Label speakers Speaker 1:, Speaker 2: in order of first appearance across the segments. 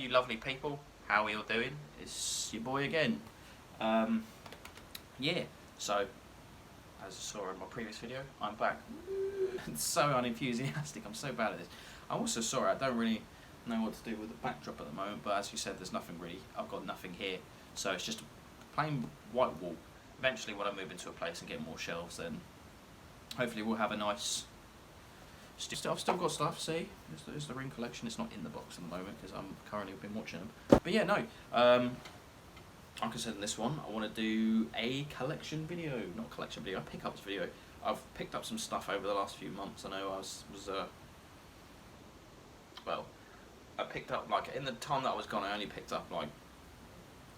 Speaker 1: you lovely people, how are you all doing? It's your boy again. Yeah, so, as you saw in my previous video, I'm back. It's so unenthusiastic, I'm so bad at this. I'm also sorry, I don't really know what to do with the backdrop at the moment, but as you said, there's nothing really, I've got nothing here. So it's just a plain white wall. Eventually when I move into a place and get more shelves, then hopefully we'll have a nice... I've still got stuff, see? There's the ring collection. It's not in the box at the moment because I'm currently been watching them. But yeah, no. Like I said in this one, I want to do a collection video. Not a collection video, a pickups video. I've picked up some stuff over the last few months. I know I picked up, like, in the time that I was gone, I only picked up, like,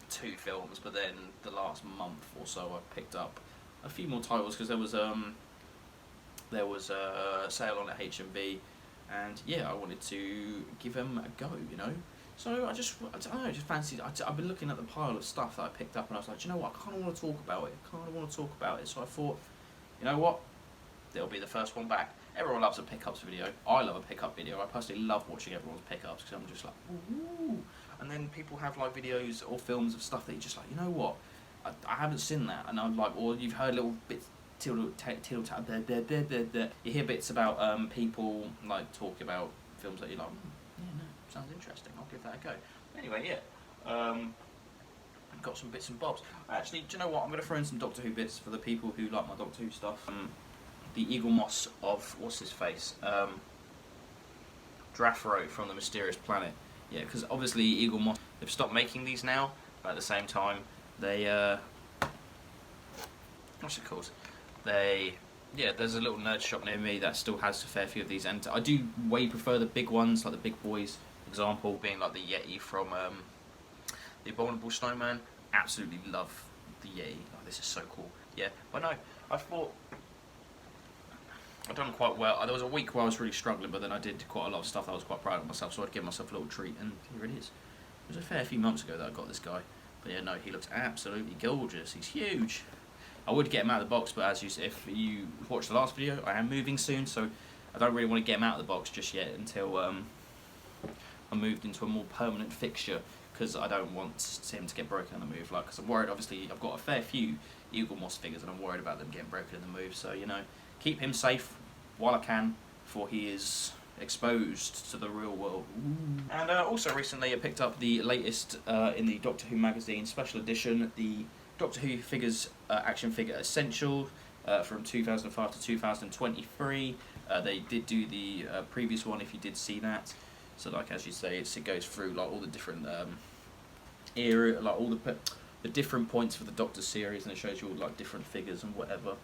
Speaker 1: 2 films. But then the last month or so, I picked up a few more titles because there was a sale on at HMV, and yeah, I wanted to give them a go, you know. So I don't know, just fancied. I've been looking at the pile of stuff that I picked up, and I was like, you know what, I kind of want to talk about it. So I thought, you know what, it'll be the first one back. Everyone loves a pickups video. I love a pickup video. I personally love watching everyone's pickups because I'm just like, ooh. And then people have like videos or films of stuff that you're just like, you know what, I haven't seen that, and I'm like, or you've heard little bits. You hear bits about people like talking about films that you're like, yeah, no, sounds interesting, I'll give that a go. Anyway, yeah, I've got some bits and bobs. Actually, do you know what, I'm going to throw in some Doctor Who bits for the people who like my Doctor Who stuff. The Eagle Moss of, what's his face, Draffro from the Mysterious Planet. Yeah, because obviously Eagle Moss, they've stopped making these now, but at the same time, they, what's it called? There's a little nerd shop near me that still has a fair few of these, and I do way prefer the big ones, like the big boys. Example being like the Yeti from the Abominable Snowman. Absolutely love the Yeti. Like, this is so cool. Yeah, but no, I thought I've done quite well. There was a week where I was really struggling, but then I did quite a lot of stuff that I was quite proud of myself, so I'd give myself a little treat, and here it is. It was a fair few months ago that I got this guy, but yeah, no, he looks absolutely gorgeous. He's huge. I would get him out of the box, but as if you watched the last video, I am moving soon, so I don't really want to get him out of the box just yet until I moved into a more permanent fixture, because I don't want him to get broken in the move. Like, because I'm worried, obviously, I've got a fair few Eagle Moss figures, and I'm worried about them getting broken in the move. So, you know, keep him safe while I can, before he is exposed to the real world. Ooh. And also recently I picked up the latest in the Doctor Who magazine special edition, the Doctor Who figures action figure essential from 2005 to 2023. They did do the previous one, if you did see that. So, like, as you say, it goes through like all the different era, like all the different points for the Doctor series, and it shows you all like different figures and whatever.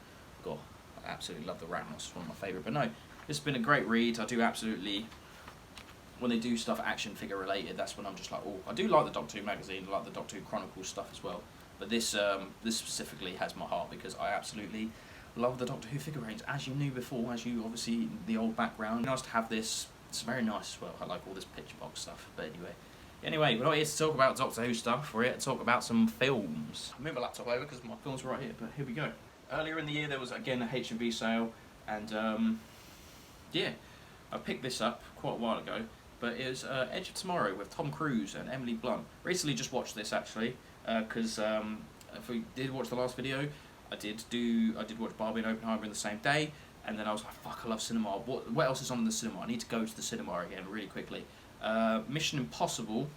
Speaker 1: God, I absolutely love the Ratnos. It's one of my favourite. But no, it's been a great read. I do absolutely. When they do stuff action figure related, that's when I'm just like, oh, I do like the Doctor Who magazine, I like the Doctor Who Chronicles stuff as well. But this specifically has my heart, because I absolutely love the Doctor Who figurines, as you knew before, as you obviously, the old background. Nice to have this. It's very nice as well. I like all this picture box stuff. But anyway, we're not here to talk about Doctor Who stuff. We're here to talk about some films. I moved my laptop over because my films are right here, but here we go. Earlier in the year there was again a HMV sale, and yeah, I picked this up quite a while ago. But it was Edge of Tomorrow with Tom Cruise and Emily Blunt. Recently just watched this actually. Because if we did watch the last video, I did watch Barbie and Oppenheimer in the same day, and then I was like, fuck, I love cinema. What else is on in the cinema? I need to go to the cinema again really quickly. Mission Impossible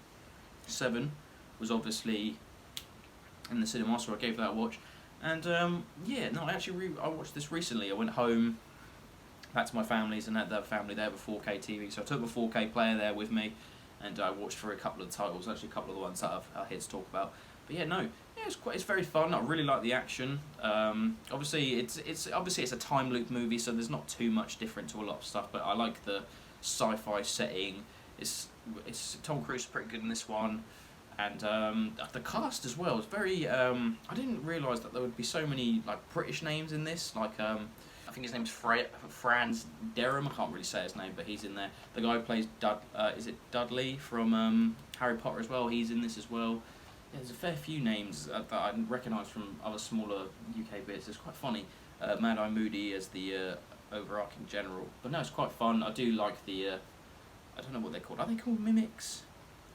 Speaker 1: 7 was obviously in the cinema, so I gave that a watch. And yeah, no, I watched this recently. I went home back to my family's and had their family there with 4K TV, so I took my 4K player there with me, and I watched for a couple of the titles, actually a couple of the ones that I'm here to talk about. But yeah, no, yeah, it's very fun. I really like the action. Obviously, it's a time loop movie, so there's not too much different to a lot of stuff. But I like the sci-fi setting. It's Tom Cruise is pretty good in this one, and the cast as well is very. I didn't realise that there would be so many like British names in this. Like I think his name's Franz Derham. I can't really say his name, but he's in there. The guy who plays Dudley from Harry Potter as well. He's in this as well. Yeah, there's a fair few names that I recognise from other smaller UK bits. It's quite funny. Mad-Eye Moody as the overarching general. But no, it's quite fun. I do like the... I don't know what they're called. Are they called mimics?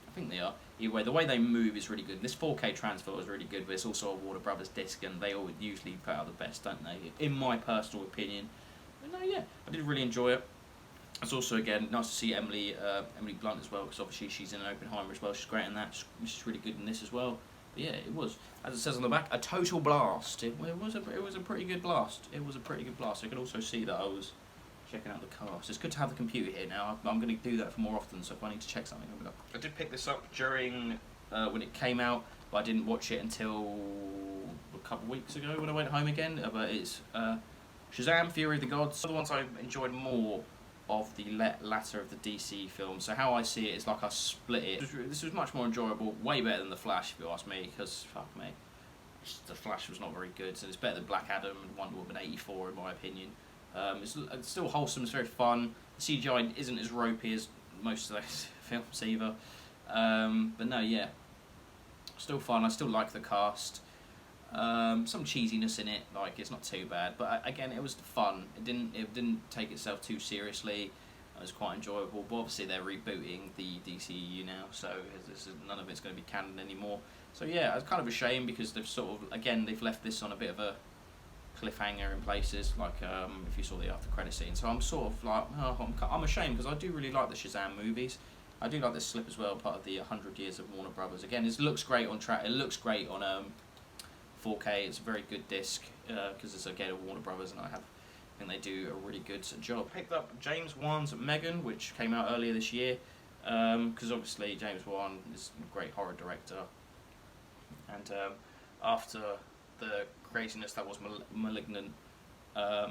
Speaker 1: I I think they are. Either way, the way they move is really good. This 4K transfer is really good, but it's also a Warner Brothers disc, and they all usually put out the best, don't they? In my personal opinion. But no, yeah, I did really enjoy it. It's also, again, nice to see Emily Blunt as well, because obviously she's in Oppenheimer as well. She's great in that. She's really good in this as well. But yeah, it was, as it says on the back, a total blast. It was a pretty good blast. It was a pretty good blast. You can also see that I was checking out the cast. It's good to have the computer here now. I'm going to do that for more often, so if I need to check something, I'll be like... I did pick this up during when it came out, but I didn't watch it until a couple of weeks ago when I went home again. But it's Shazam! Fury of the Gods. The ones I enjoyed more of the latter of the DC films. So how I see it is like I split it. This was much more enjoyable, way better than The Flash, if you ask me, because, fuck me, The Flash was not very good, so it's better than Black Adam and Wonder Woman 84, in my opinion. It's still wholesome, it's very fun. The CGI isn't as ropey as most of those films either. But no, yeah, still fun. I still like the cast. Some cheesiness in it, like it's not too bad. But again, it was fun. It didn't take itself too seriously. It was quite enjoyable. But obviously they're rebooting the DCEU now, so none of it's going to be canon anymore. So yeah, it's kind of a shame because they've they've left this on a bit of a cliffhanger in places, like if you saw the after credit scene. So I'm sort of like, I'm ashamed because I do really like the Shazam movies. I do like this slip as well, part of the 100 years of Warner Brothers. Again, it looks great on track. It looks great on 4K. It's a very good disc because it's again a Warner Brothers, and I think they do a really good job. Picked up James Wan's Megan, which came out earlier this year, because obviously James Wan is a great horror director, and after the craziness that was Malignant, I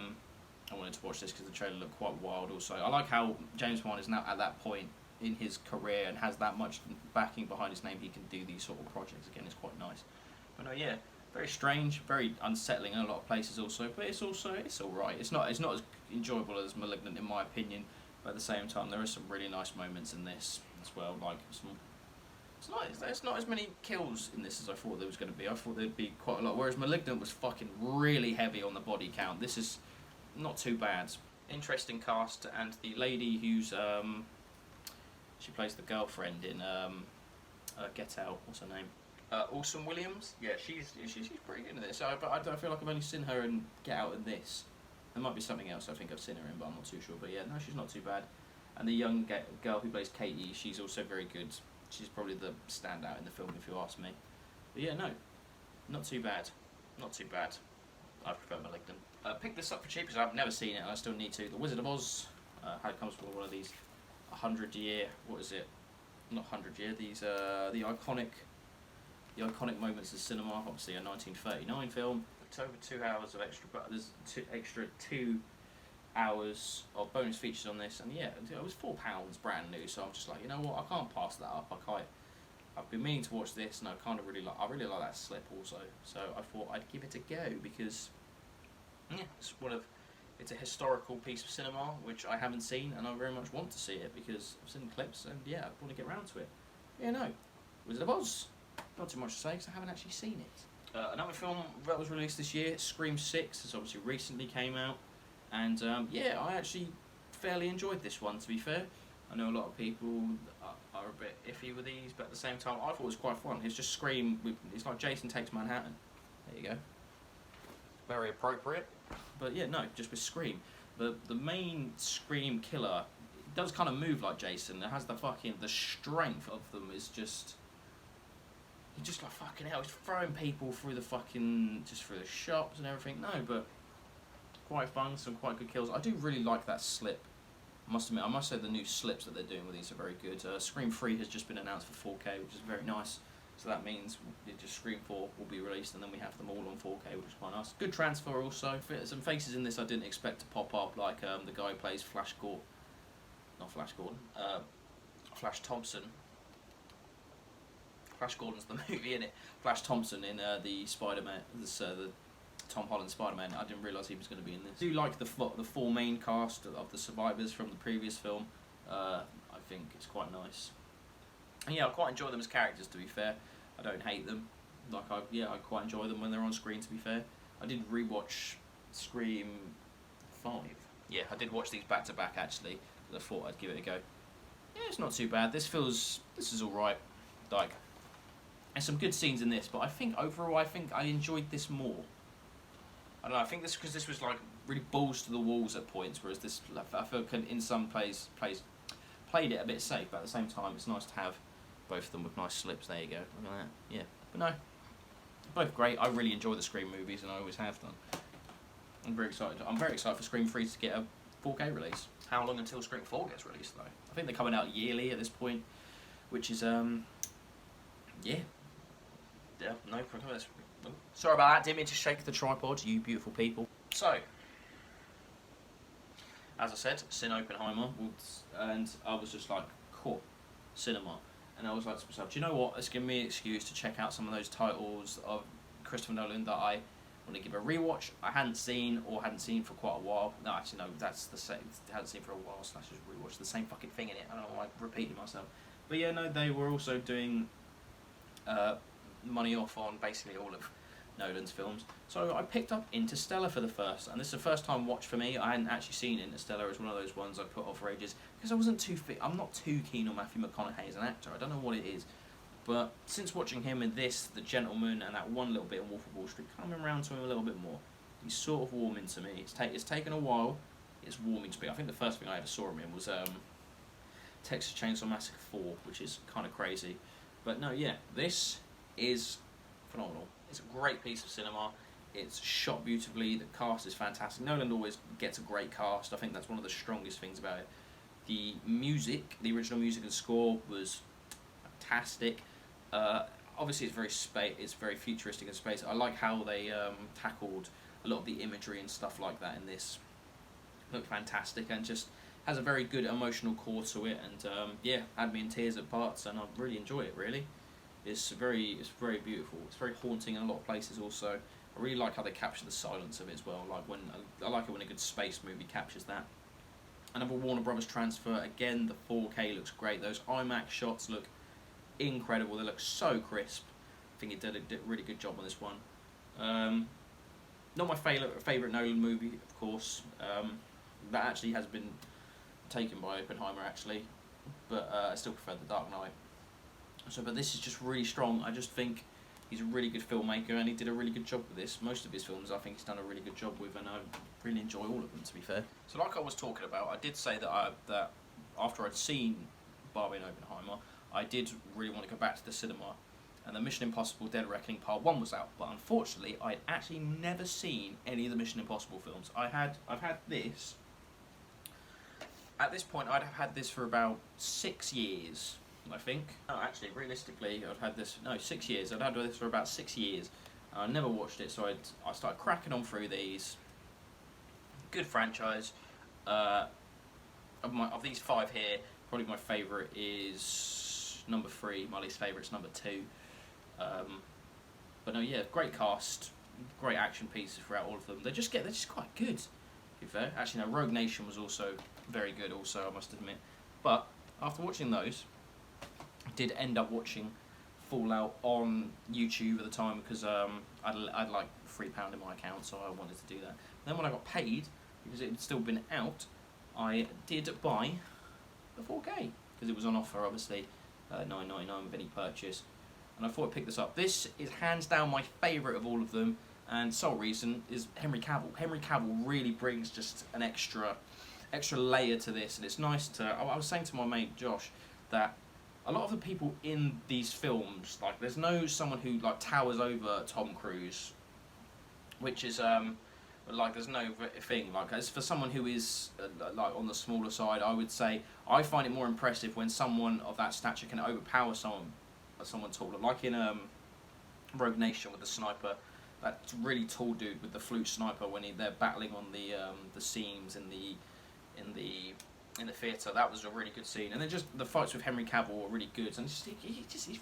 Speaker 1: wanted to watch this because the trailer looked quite wild. Also, I like how James Wan is now at that point in his career and has that much backing behind his name. He can do these sort of projects again. It's quite nice. But no, yeah, very strange, very unsettling in a lot of places also. But it's all right. It's not as enjoyable as Malignant in my opinion. But at the same time, there are some really nice moments in this as well. Like there's not as many kills in this as I thought there was going to be. I thought there'd be quite a lot. Whereas Malignant was fucking really heavy on the body count. This is not too bad. Interesting cast, and the lady who's she plays the girlfriend in Get Out. What's her name? Orson Williams. Yeah, she's pretty good in this. But I don't feel like I've only seen her in Get Out and this. There might be something else I think I've seen her in, but I'm not too sure. But yeah, no, she's not too bad. And the young girl who plays Katie, she's also very good. She's probably the standout in the film, if you ask me. But yeah, no, not too bad. Not too bad. I prefer Malignant. Picked this up for cheap because I've never seen it and I still need to. The Wizard of Oz. How it comes from one of these 100-year. What is it? Not 100-year. These the iconic moments of cinema. Obviously, a 1939 film. It's over 2 hours of extra, but there's extra 2 hours of bonus features on this, and yeah, it was £4 brand new. So I'm just like, you know what, I can't pass that up. I've been meaning to watch this, and I really like that slip also. So I thought I'd give it a go because yeah, it's a historical piece of cinema which I haven't seen, and I very much want to see it because I've seen clips, and yeah, I want to get around to it. Yeah, no, Wizard of Oz. Not too much to say because I haven't actually seen it. Another film that was released this year, Scream 6, has obviously recently came out. And yeah, I actually fairly enjoyed this one, to be fair. I know a lot of people are a bit iffy with these, but at the same time, I thought it was quite fun. It's just Scream, it's like Jason Takes Manhattan. There you go. Very appropriate. But yeah, no, just with Scream. The main Scream killer, it does kind of move like Jason. It has the strength of them is just... He's just like, fucking hell, he's throwing people through through the shops and everything. No, but... quite fun, some quite good kills. I do really like that slip. I must admit, I must say the new slips that they're doing with these are very good. Scream 3 has just been announced for 4K, which is very nice. So that means just Scream 4 will be released, and then we have them all on 4K, which is quite nice. Good transfer also. Some faces in this I didn't expect to pop up, like the guy who plays Flash Thompson. Flash Gordon's the movie, innit? Flash Thompson in the Spider-Man, the Tom Holland Spider-Man. I didn't realise he was going to be in this. I do like the full main cast of the survivors from the previous film. I think it's quite nice. And yeah, I quite enjoy them as characters, to be fair. I don't hate them. I quite enjoy them when they're on screen, to be fair. I did rewatch Scream 5. Yeah, I did watch these back to back actually, because I thought I'd give it a go. Yeah, it's not too bad. This is alright. Like, there's some good scenes in this, but I think overall, I enjoyed this more. I don't know. I think this because this was like really balls to the walls at points, whereas this I feel in some plays played it a bit safe, but at the same time, it's nice to have both of them with nice slips. There you go. Look at that. Yeah, but no, both great. I really enjoy the Scream movies, and I always have done. I'm very excited. I'm very excited for Scream 3 to get a 4K release. How long until Scream 4 gets released, though? I think they're coming out yearly at this point, which is yeah. Yeah, no problem. Sorry about that, didn't mean to shake the tripod, you beautiful people. So, as I said, Sin Oppenheimer, and I was just like, cool, cinema. And I was like to myself, do you know what, it's given me an excuse to check out some of those titles of Christopher Nolan that I want to give a rewatch. I hadn't seen for quite a while. No, actually no, that's the same, hadn't seen for a while / just rewatch, the same fucking thing in it. I don't know why I'm repeating myself. But yeah, no, they were also doing money off on basically all of Nolan's films. So I picked up Interstellar for the first, and this is the first time watch for me. I hadn't actually seen Interstellar as one of those ones I put off for ages because I wasn't I'm not too keen on Matthew McConaughey as an actor. I don't know what it is, but since watching him in this, The Gentleman, and that one little bit in Wolf of Wall Street, coming around to him a little bit more, he's sort of warming to me. It's taken a while. It's warming to me. I think the first thing I ever saw him in was Texas Chainsaw Massacre 4, which is kind of crazy. But no, yeah, this is phenomenal. It's a great piece of cinema. It's shot beautifully. The cast is fantastic. Nolan always gets a great cast. I think that's one of the strongest things about it. The music, the original music and score was fantastic. Obviously, it's very futuristic in space. I like how they tackled a lot of the imagery and stuff like that in this. Looked fantastic and just has a very good emotional core to it. And yeah, had me in tears at parts, and I really enjoy it. Really. It's very beautiful. It's very haunting in a lot of places. Also, I really like how they capture the silence of it as well. Like I like it when a good space movie captures that. Another Warner Brothers transfer. Again, the 4K looks great. Those IMAX shots look incredible. They look so crisp. I think it did a really good job on this one. Not my favorite Nolan movie, of course. That actually has been taken by Oppenheimer actually, but I still prefer The Dark Knight. So, but this is just really strong. I just think he's a really good filmmaker, and he did a really good job with this. Most of his films, I think he's done a really good job with, and I really enjoy all of them, to be fair. So, like I was talking about, I did say that after I'd seen Barbie and Oppenheimer, I did really want to go back to the cinema, and the Mission Impossible: Dead Reckoning Part 1 was out, but unfortunately, I'd actually never seen any of the Mission Impossible films. I've had this. At this point, I'd have had this for about 6 years. I think. No, actually, realistically, I've had this. No, 6 years. I'd had this for about 6 years. I never watched it, so I started cracking on through these. Good franchise. Of these 5 here, probably my favourite is number 3. My least favourite is number 2. But no, yeah, great cast, great action pieces throughout all of them. They're just quite good. To be fair, actually, no, Rogue Nation was also very good. Also, I must admit. But after watching those, I did end up watching Fallout on YouTube at the time because I'd like £3 in my account, so I wanted to do that. Then when I got paid, because it had still been out, I did buy the 4K because it was on offer, obviously, $9.99 with any purchase, and I thought I'd pick this up. This is hands down my favourite of all of them, and sole reason is Henry Cavill. Henry Cavill really brings just an extra layer to this, and it's nice to. I was saying to my mate Josh that a lot of the people in these films, like, there's no someone who like towers over Tom Cruise, which is like, there's no thing like, as for someone who is like on the smaller side, I would say I find it more impressive when someone of that stature can overpower someone taller, like in Rogue Nation with the sniper, that really tall dude with the flute sniper when they're battling on the seams in the theatre. That was a really good scene, and then just the fights with Henry Cavill were really good, and he's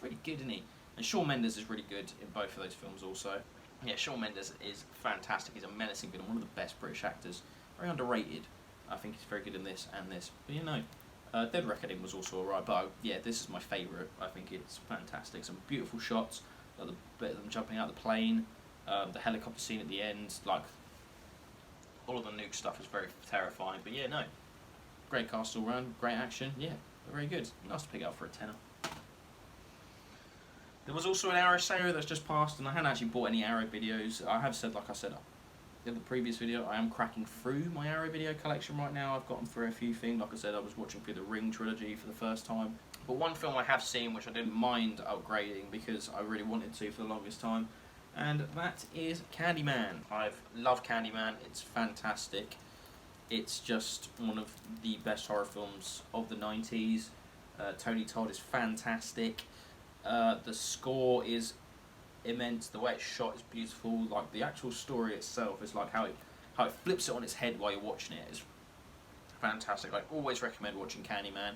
Speaker 1: really good, isn't he? And Shawn Mendes is really good in both of those films also. Yeah, Shawn Mendes is fantastic. He's a menacing villain, one of the best British actors. Very underrated. I think he's very good in this and this. But you know, Dead Reckoning was also alright, but yeah, this is my favourite. I think it's fantastic. Some beautiful shots, like the bit of them jumping out of the plane, the helicopter scene at the end, like all of the nuke stuff is very terrifying. But yeah, no. Great cast all round, great action, yeah, very good. Nice to pick up for a tenner. There was also an Arrow sale that's just passed, and I hadn't actually bought any Arrow videos. I have said, like I said in the previous video, I am cracking through my Arrow video collection right now. I've gotten through a few things. Like I said, I was watching through the Ring trilogy for the first time. But one film I have seen, which I didn't mind upgrading because I really wanted to for the longest time, and that is Candyman. I've loved Candyman. It's fantastic. It's just one of the best horror films of the 90s. Tony Todd is fantastic. The score is immense. The way it's shot is beautiful. Like the actual story itself is like how it flips it on its head while you're watching it is fantastic. I always recommend watching Candyman,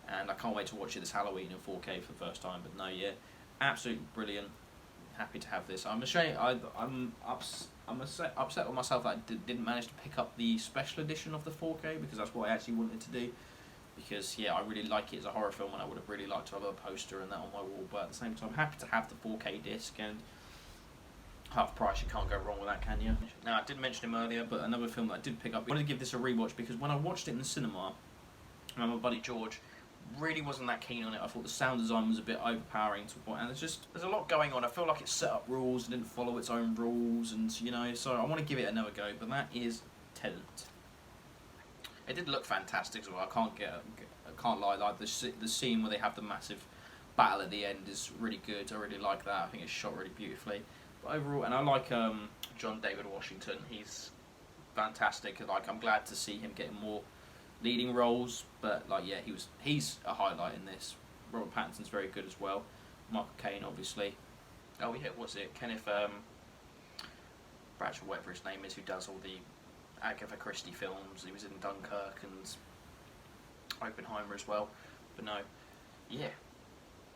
Speaker 1: and I can't wait to watch it this Halloween in 4K for the first time. But no, yeah, absolutely brilliant. Happy to have this. I'm ashamed. I'm upset with myself that I didn't manage to pick up the special edition of the 4K because that's what I actually wanted to do. Because yeah, I really like it as a horror film, and I would have really liked to have a poster and that on my wall. But at the same time, I'm happy to have the 4K disc, and half price, you can't go wrong with that, can you? Now, I did mention him earlier, but another film that I did pick up, I wanted to give this a rewatch because when I watched it in the cinema, my buddy George really wasn't that keen on it. I thought the sound design was a bit overpowering to a point, and there's a lot going on. I feel like it set up rules and didn't follow its own rules, and you know, so I want to give it another go. But that is Tenet. It did look fantastic as well. I can't lie. Like the scene where they have the massive battle at the end is really good. I really like that. I think it's shot really beautifully. But overall, and I like John David Washington. He's fantastic. Like I'm glad to see him getting more leading roles. But like yeah, he's a highlight in this. Robert Pattinson's very good as well. Michael Caine, obviously. Oh yeah, what's it? Kenneth Bradshaw, whatever his name is, who does all the Agatha Christie films. He was in Dunkirk and Oppenheimer as well. But no, yeah,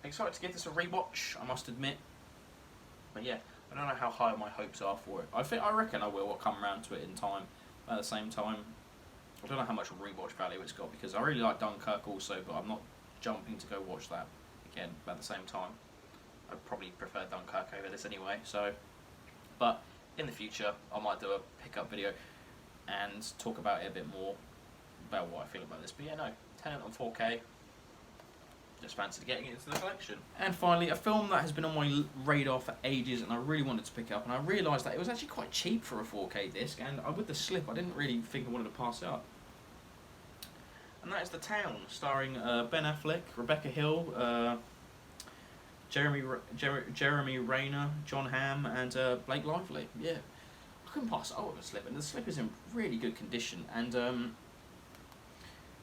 Speaker 1: excited to give this a rewatch, I must admit. But yeah, I don't know how high my hopes are for it. I reckon I will come around to it in time. But at the same time, I don't know how much rewatch value it's got because I really like Dunkirk also, but I'm not jumping to go watch that again. But at the same time, I'd probably prefer Dunkirk over this anyway. So, but in the future, I might do a pickup video and talk about it a bit more about what I feel about this. But yeah, no, Tenet on 4K. Just fancied getting it into the collection. And finally, a film that has been on my radar for ages and I really wanted to pick up, and I realised that it was actually quite cheap for a 4K disc, and with the slip I didn't really think I wanted to pass it up. And that is The Town, starring Ben Affleck, Rebecca Hill, Jeremy Rayner, John Hamm, and Blake Lively. Yeah, I couldn't pass it up with a slip, and the slip is in really good condition. And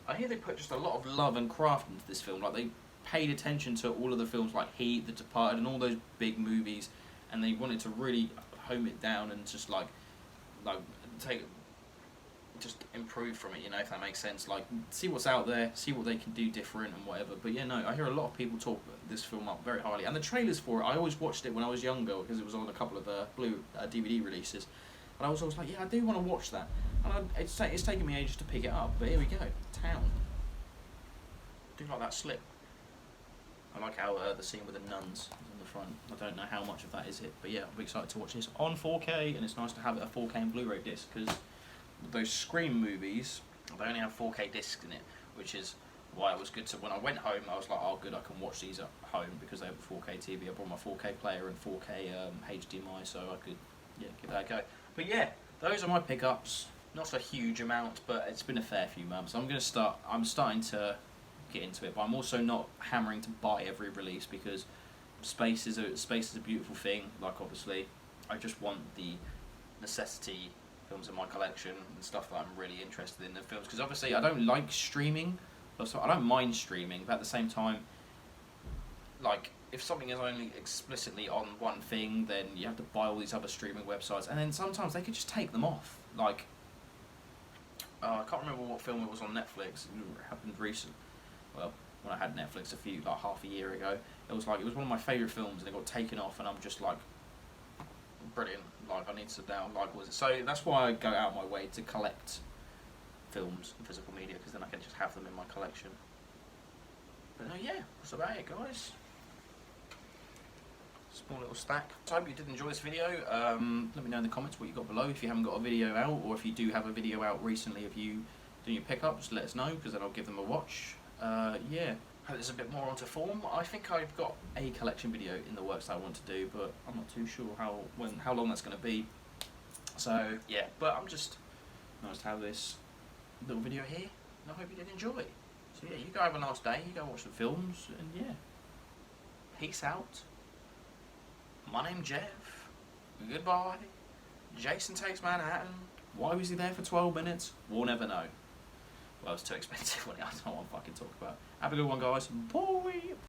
Speaker 1: I hear they put just a lot of love and craft into this film. Like they paid attention to all of the films like Heat, The Departed, and all those big movies, and they wanted to really home it down and just like improve from it, you know, if that makes sense. Like see what's out there, see what they can do different and whatever. But yeah, no, I hear a lot of people talk this film up very highly, and the trailers for it. I always watched it when I was younger because it was on a couple of DVD releases, and I was always like, yeah, I do want to watch that. And it's taken me ages to pick it up, but here we go, Town. I do like that slip. I like how the scene with the nuns is on the front. I don't know how much of that is it, but yeah, I'm excited to watch this on 4K, and it's nice to have a 4K and Blu-ray disc because those Scream movies, they only have 4K discs in it, which is why it was good to, when I went home, I was like, oh good, I can watch these at home because they have a 4K TV. I brought my 4K player and 4K HDMI, so I could give that a go. But yeah, those are my pickups. Not a huge amount, but it's been a fair few months. I'm starting to get into it, but I'm also not hammering to buy every release because space is a beautiful thing. Like obviously, I just want the necessity films in my collection and stuff that I'm really interested in the films. Because obviously, I don't like streaming. I don't mind streaming, but at the same time, like if something is only explicitly on one thing, then you have to buy all these other streaming websites, and then sometimes they could just take them off. Like I can't remember what film it was on Netflix. It happened recently. Well, when I had Netflix half a year ago, it was one of my favourite films, and it got taken off, and I'm just like, brilliant. Like I need to down. Like was it? So that's why I go out of my way to collect films and physical media, because then I can just have them in my collection. But no, yeah, that's about it, guys. Small little stack. So I hope you did enjoy this video. Let me know in the comments what you got below if you haven't got a video out, or if you do have a video out recently of you doing your pickups, let us know, because then I'll give them a watch. Yeah, hope there's a bit more onto form. I think I've got a collection video in the works that I want to do, but I'm not too sure how long that's going to be. So yeah, but I'm just nice to have this little video here, and I hope you did enjoy. So yeah, you go have a nice day, you go watch some films, and yeah, peace out. My name's Jeff. Goodbye. Jason Takes Manhattan. Why was he there for 12 minutes? We'll never know. Well, it's too expensive. I don't know what I'm fucking talking about. Have a good one, guys. Bye.